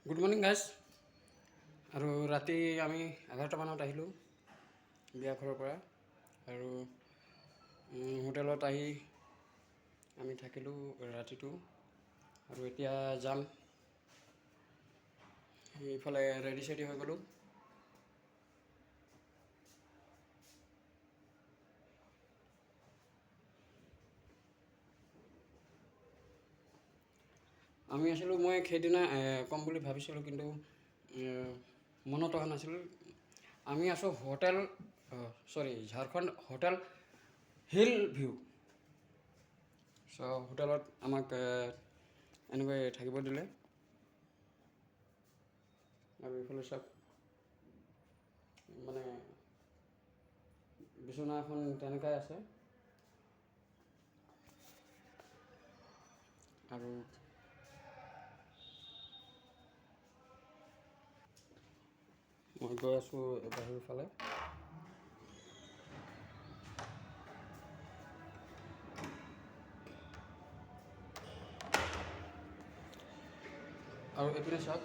Good morning guys. আৰু ৰাতি আমি 11টামানত আহিলোঁ বিয়া ঘৰৰ পৰা আৰু হোটেলত আহি আমি থাকিলোঁ ৰাতিটো আৰু এতিয়া যাম। এইফালে ৰেডি চেডি হৈ গ'লোঁ। আমি আছিলোঁ, মই সেইদিনা ক'ম বুলি ভাবিছিলোঁ কিন্তু মনত অহা নাছিল। আমি আছোঁ hotel Jharkhand hotel hill view. চ' হোটেলত আমাক এনেকৈ থাকিব দিলে আৰু এইফালে চব মানে বিচনা এখন তেনেকাই আছে আৰু মই গৈ আছোঁ বাহিৰৰ ফালে। আৰু এইপিনে চাওক,